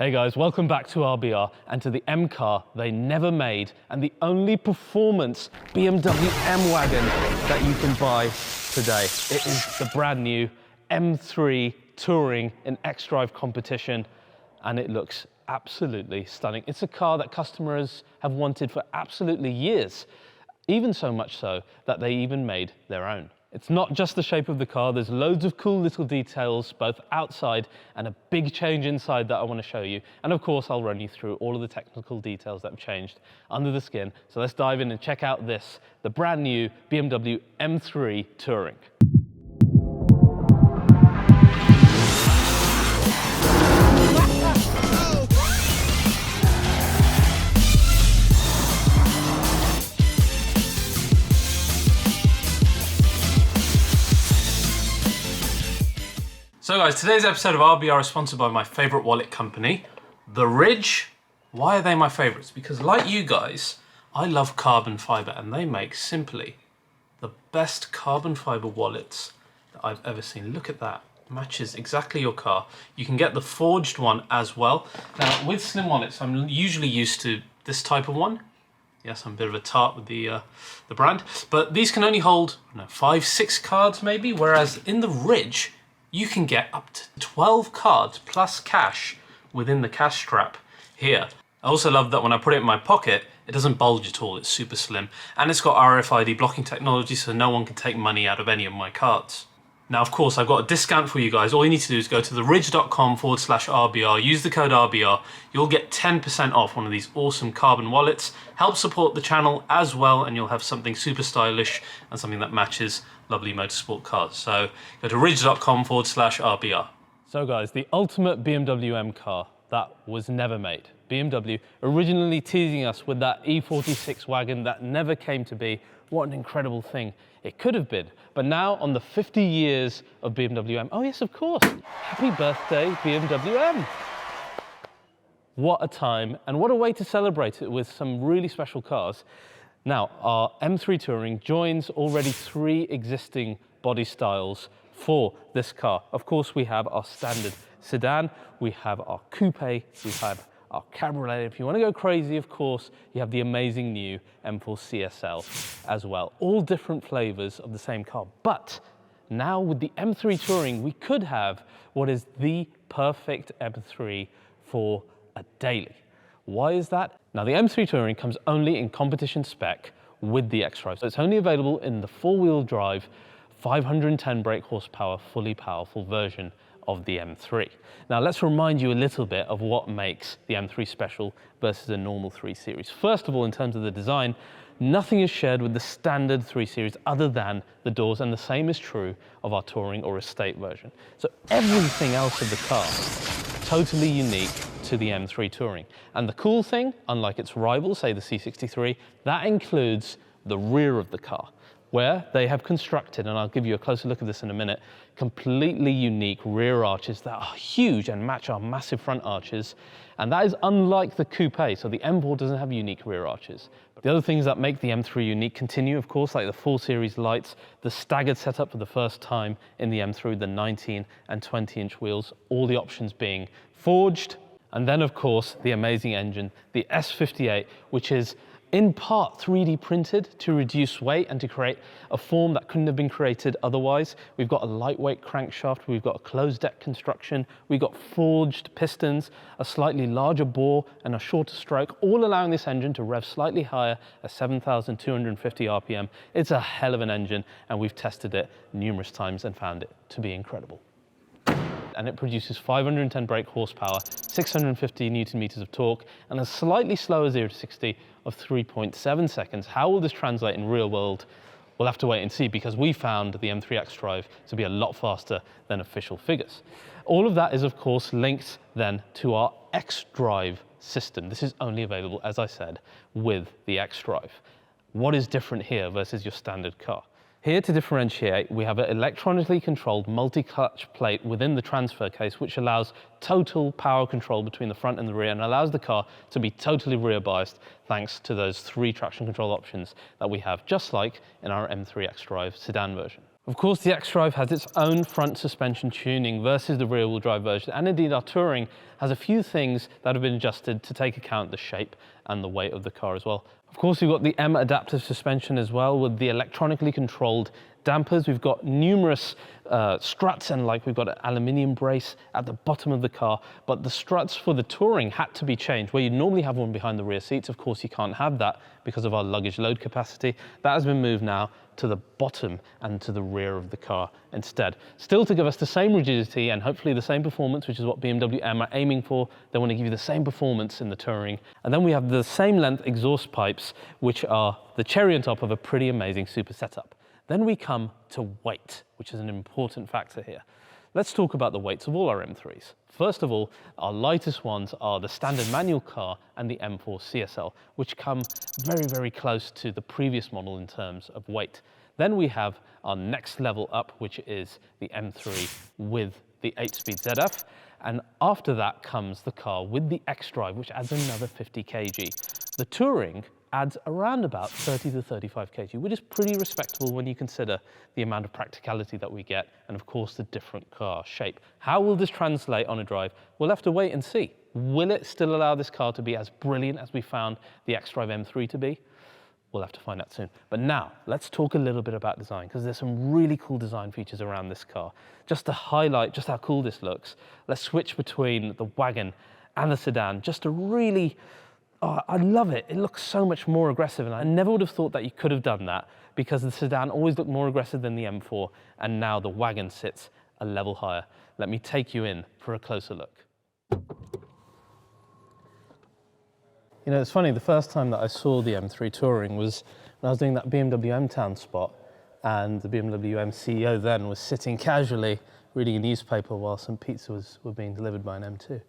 Hey guys, welcome back to RBR and to the M car they never made and the only performance BMW M Wagon that you can buy today. It is the brand new M3 Touring in XDrive competition and it looks absolutely stunning. It's a car that customers have wanted for absolutely years, even so much so that they even made their own. It's not just the shape of the car, there's loads of cool little details, both outside and a big change inside that I want to show you. And of course, I'll run you through all of the technical details that have changed under the skin. So let's dive in and check out this, the brand new BMW M3 Touring. So guys, today's episode of RBR is sponsored by my favorite wallet company, The Ridge. Why are they my favorites? Because like you guys, I love carbon fiber and they make simply the best carbon fiber wallets that I've ever seen. Look at that, matches exactly your car. You can get the forged one as well. Now with slim wallets, I'm usually used to this type of one. Yes, I'm a bit of a tart with the brand, but these can only hold 5, 6 cards maybe, whereas in the Ridge, you can get up to 12 cards plus cash within the cash strap here. I also love that when I put it in my pocket, it doesn't bulge at all, it's super slim. And it's got RFID blocking technology so no one can take money out of any of my cards. Now, of course, I've got a discount for you guys. All you need to do is go to theridge.com/RBR, use the code RBR. You'll get 10% off one of these awesome carbon wallets. Help support the channel as well, and you'll have something super stylish and something that matches lovely motorsport cars. So go to ridge.com/RBR. So guys, the ultimate BMW M car that was never made. BMW originally teasing us with that E46 wagon that never came to be. What an incredible thing it could have been. But now on the 50 years of BMW M, oh yes, of course, happy birthday BMW M. What a time and what a way to celebrate it with some really special cars. Now, our M3 Touring joins already 3 existing body styles for this car. Of course, we have our standard sedan, we have our coupe, we have our cabriolet. If you want to go crazy, of course, you have the amazing new M4 CSL as well. All different flavors of the same car. But now with the M3 Touring, we could have what is the perfect M3 for a daily. Why is that? Now the M3 Touring comes only in competition spec with the XDrive. So it's only available in the 4-wheel drive, 510 brake horsepower, fully powerful version of the M3. Now let's remind you a little bit of what makes the M3 special versus a normal 3 Series. First of all, in terms of the design, nothing is shared with the standard 3 Series other than the doors, and the same is true of our Touring or Estate version. So everything else of the car, totally unique to the M3 Touring. And the cool thing, unlike its rival, say the C63, that includes the rear of the car, where they have constructed, and I'll give you a closer look at this in a minute, completely unique rear arches that are huge and match our massive front arches. And that is unlike the coupe, so the M4 doesn't have unique rear arches. But the other things that make the M3 unique continue, of course, like the 4 Series lights, the staggered setup for the first time in the M3, the 19 and 20-inch wheels, all the options being forged. And then, of course, the amazing engine, the S58, which is in part 3D printed to reduce weight and to create a form that couldn't have been created otherwise. We've got a lightweight crankshaft, we've got a closed deck construction, we've got forged pistons, a slightly larger bore and a shorter stroke, all allowing this engine to rev slightly higher at 7,250 RPM. It's a hell of an engine and we've tested it numerous times and found it to be incredible. And it produces 510 brake horsepower, 650 Newton meters of torque, and a slightly slower 0 to 60 of 3.7 seconds. How will this translate in real world? We'll have to wait and see, because we found the M3 XDrive to be a lot faster than official figures. All of that is, of course, linked then to our XDrive system. This is only available, as I said, with the XDrive. What is different here versus your standard car? Here to differentiate, we have an electronically controlled multi-clutch plate within the transfer case, which allows total power control between the front and the rear and allows the car to be totally rear biased thanks to those 3 traction control options that we have, just like in our M3 XDrive sedan version. Of course, the XDrive has its own front suspension tuning versus the rear-wheel drive version, and indeed our Touring has a few things that have been adjusted to take account of the shape and the weight of the car as well. Of course, we've got the M adaptive suspension as well with the electronically controlled dampers. We've got numerous struts, and we've got an aluminium brace at the bottom of the car, but the struts for the Touring had to be changed. Where you normally have one behind the rear seats, of course you can't have that because of our luggage load capacity. That has been moved now to the bottom and to the rear of the car instead. Still to give us the same rigidity and hopefully the same performance, which is what BMW M are aiming for. They want to give you the same performance in the Touring. And then we have the same length exhaust pipes, which are the cherry on top of a pretty amazing super setup. Then we come to weight, which is an important factor here. Let's talk about the weights of all our M3s. First of all, our lightest ones are the standard manual car and the M4 CSL, which come very, very close to the previous model in terms of weight. Then we have our next level up, which is the M3 with the 8-speed ZF. And after that comes the car with the XDrive, which adds another 50 kg. The Touring adds around about 30 to 35 kg, which is pretty respectable when you consider the amount of practicality that we get and of course the different car shape. How will this translate on a drive? We'll have to wait and see. Will it still allow this car to be as brilliant as we found the XDrive M3 to be? We'll have to find out soon. But now, let's talk a little bit about design, because there's some really cool design features around this car. Just to highlight just how cool this looks, let's switch between the Wagon and the sedan, just to really, I love it. It looks so much more aggressive, and I never would have thought that you could have done that, because the sedan always looked more aggressive than the M4, and now the Wagon sits a level higher. Let me take you in for a closer look. You know, it's funny, the first time that I saw the M3 Touring was when I was doing that BMW M Town spot, and the BMW M CEO then was sitting casually reading a newspaper while some pizzas were being delivered by an M2.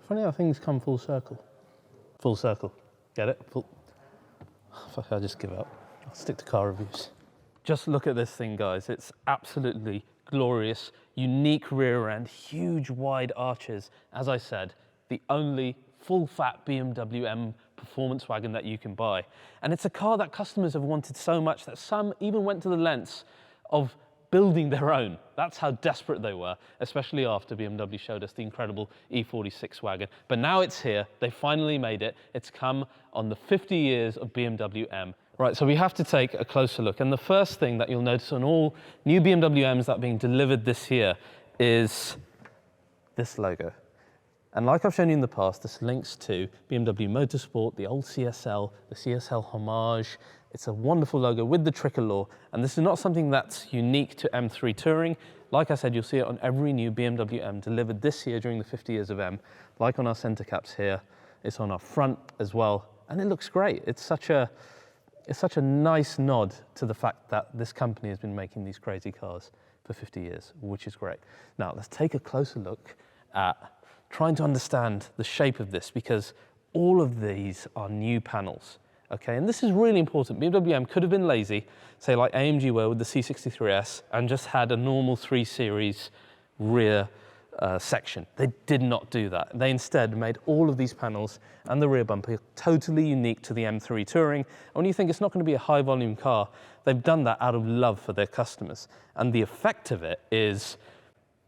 Funny how things come full circle. Full circle. Get it? Fuck, I'll just give up. I'll stick to car reviews. Just look at this thing, guys. It's absolutely glorious. Unique rear end, huge wide arches. As I said, the only full-fat BMW M performance wagon that you can buy. And it's a car that customers have wanted so much that some even went to the lengths of building their own. That's how desperate they were, especially after BMW showed us the incredible E46 wagon. But now it's here, they finally made it. It's come on the 50 years of BMW M. Right, so we have to take a closer look. And the first thing that you'll notice on all new BMW M's that are being delivered this year is this logo. And like I've shown you in the past, this links to BMW Motorsport, the old CSL, the CSL Homage. It's a wonderful logo with the tricolor, and this is not something that's unique to M3 Touring. Like I said, you'll see it on every new BMW M delivered this year during the 50 years of M, like on our center caps here. It's on our front as well, and it looks great. It's such a nice nod to the fact that this company has been making these crazy cars for 50 years, which is great. Now, let's take a closer look at trying to understand the shape of this, because all of these are new panels, okay? And this is really important. BMW M could have been lazy, say like AMG were with the C63S, and just had a normal 3 Series rear section. They did not do that. They instead made all of these panels and the rear bumper totally unique to the M3 Touring. And when you think it's not going to be a high volume car, they've done that out of love for their customers. And the effect of it is,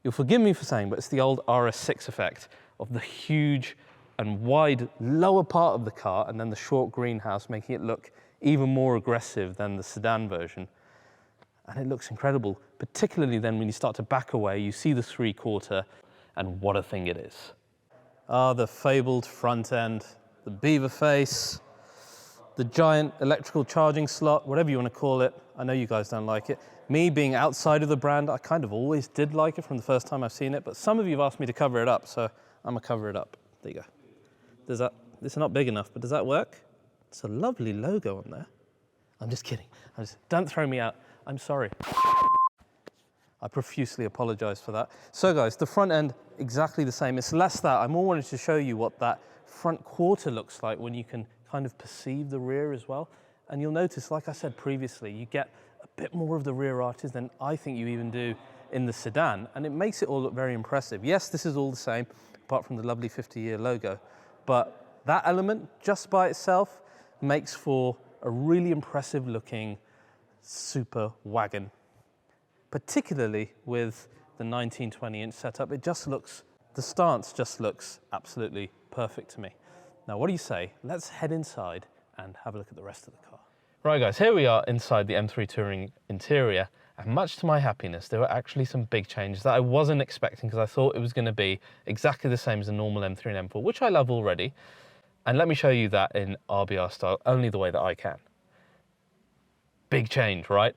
you'll forgive me for saying, but it's the old RS6 effect of the huge and wide lower part of the car and then the short greenhouse, making it look even more aggressive than the sedan version. And it looks incredible, particularly then when you start to back away, you see the 3/4, and what a thing it is. Ah, the fabled front end, the beaver face, the giant electrical charging slot, whatever you want to call it. I know you guys don't like it. Me being outside of the brand, I kind of always did like it from the first time I've seen it, but some of you have asked me to cover it up, so I'm gonna cover it up. There you go. Does that, this is not big enough, but does that work? It's a lovely logo on there. I'm just kidding. Don't throw me out. I'm sorry. I profusely apologize for that. So guys, the front end, exactly the same. It's less that. I more wanted to show you what that front quarter looks like when you can kind of perceive the rear as well. And you'll notice, like I said previously, you get a bit more of the rear arches than I think you even do in the sedan, and it makes it all look very impressive. Yes, this is all the same, apart from the lovely 50-year logo, but that element just by itself makes for a really impressive looking super wagon, particularly with the 19-20-inch setup. It just looks, the stance just looks absolutely perfect to me. Now, what do you say? Let's head inside and have a look at the rest of the car. Right guys, here we are inside the M3 Touring interior, and much to my happiness, there were actually some big changes that I wasn't expecting, because I thought it was going to be exactly the same as a normal M3 and M4, which I love already. And let me show you that in RBR style, only the way that I can. Big change, right?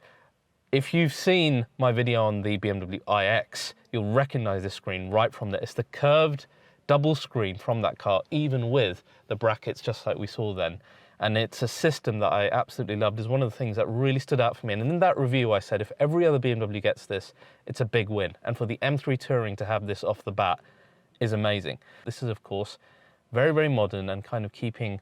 If you've seen my video on the BMW iX, you'll recognize this screen right from there. It's the curved double screen from that car, even with the brackets, just like we saw then. And it's a system that I absolutely loved. It's one of the things that really stood out for me. And in that review, I said, if every other BMW gets this, it's a big win. And for the M3 Touring to have this off the bat is amazing. This is, of course, very, very modern and kind of keeping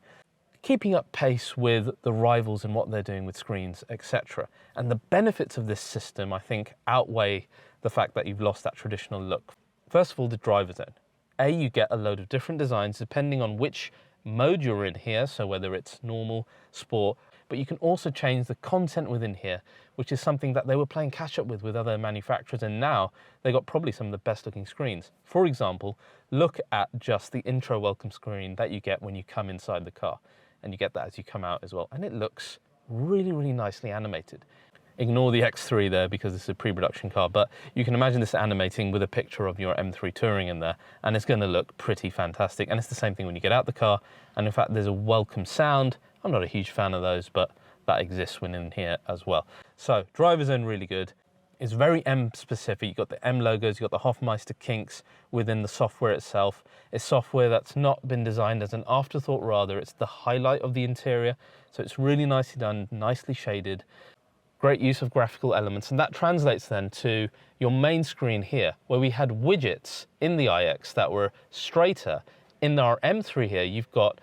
up pace with the rivals and what they're doing with screens, etc. And the benefits of this system, I think, outweigh the fact that you've lost that traditional look. First of all, the driver zone. You get a load of different designs depending on which mode you're in here, so whether it's normal, sport, but you can also change the content within here, which is something that they were playing catch up with other manufacturers, and now they got probably some of the best looking screens. For example, look at just the intro welcome screen that you get when you come inside the car, and you get that as you come out as well, and it looks really, really nicely animated. Ignore the X3 there because it's a pre-production car, but you can imagine this animating with a picture of your M3 Touring in there, and it's going to look pretty fantastic. And it's the same thing when you get out the car, and in fact there's a welcome sound. I'm not a huge fan of those, but that exists within here as well. So driver zone, really good. It's very M specific. You've got the M logos, you've got the Hofmeister kinks within the software itself. It's software that's not been designed as an afterthought, rather it's the highlight of the interior. So it's really nicely done, nicely shaded. Great use of graphical elements, and that translates then to your main screen here, where we had widgets in the iX that were straighter. In our M3 here, you've got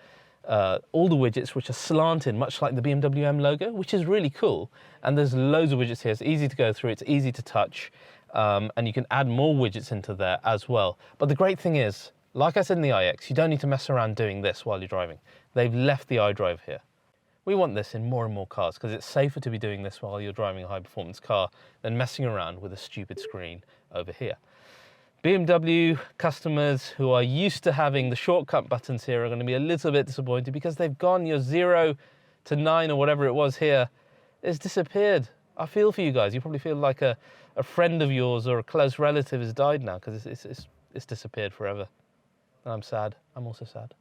all the widgets which are slanted, much like the BMW M logo, which is really cool. And there's loads of widgets here. It's easy to go through, it's easy to touch, and you can add more widgets into there as well. But the great thing is, like I said in the iX, you don't need to mess around doing this while you're driving. They've left the iDrive here. We want this in more and more cars because it's safer to be doing this while you're driving a high-performance car than messing around with a stupid screen over here. BMW customers who are used to having the shortcut buttons here are going to be a little bit disappointed because they've gone. Your 0 to 9 or whatever it was here has disappeared. I feel for you guys. You probably feel like a friend of yours or a close relative has died now because it's disappeared forever. And I'm sad. I'm also sad.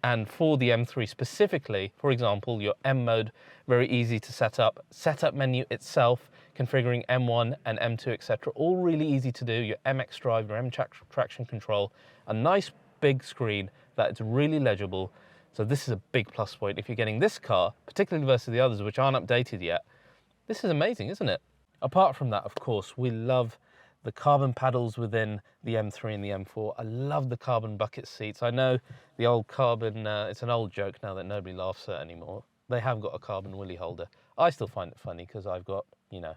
And for the M3 specifically, for example, your M mode, very easy to set up. Setup menu itself, configuring M1 and M2, etc. All really easy to do. Your M XDrive, your M traction control, a nice big screen that's really legible. So this is a big plus point. If you're getting this car, particularly versus the others which aren't updated yet, this is amazing, isn't it? Apart from that, of course, we love the carbon paddles within the M3 and the M4. I love the carbon bucket seats. I know the old carbon, it's an old joke now that nobody laughs at anymore. They have got a carbon willy holder. I still find it funny because I've got, you know,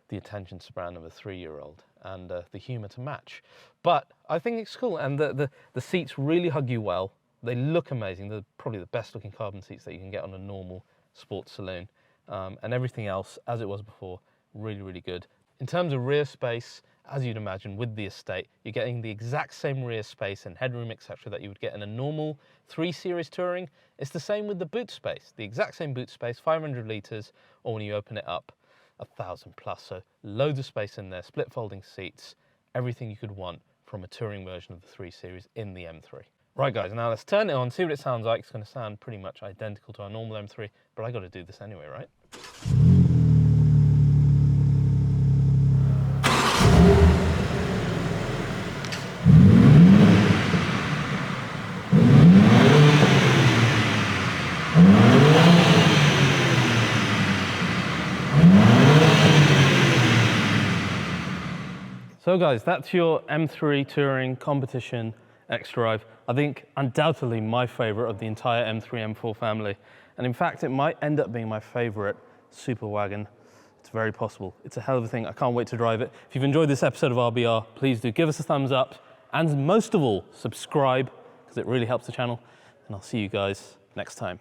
the attention span of a 3-year-old and the humor to match. But I think it's cool, and the seats really hug you well. They look amazing. They're probably the best looking carbon seats that you can get on a normal sports saloon. And everything else, as it was before, really, really good. In terms of rear space, as you'd imagine with the Estate, you're getting the exact same rear space and headroom, etc. that you would get in a normal 3 Series Touring. It's the same with the boot space, the exact same boot space, 500 litres, or when you open it up, 1,000 plus. So loads of space in there, split folding seats, everything you could want from a Touring version of the 3 Series in the M3. Right guys, now let's turn it on, see what it sounds like. It's going to sound pretty much identical to our normal M3, but I got to do this anyway, right? So guys, that's your M3 Touring Competition XDrive. I think undoubtedly my favorite of the entire M3, M4 family. And in fact, it might end up being my favorite super wagon. It's very possible. It's a hell of a thing. I can't wait to drive it. If you've enjoyed this episode of RBR, please do give us a thumbs up. And most of all, subscribe, because it really helps the channel. And I'll see you guys next time.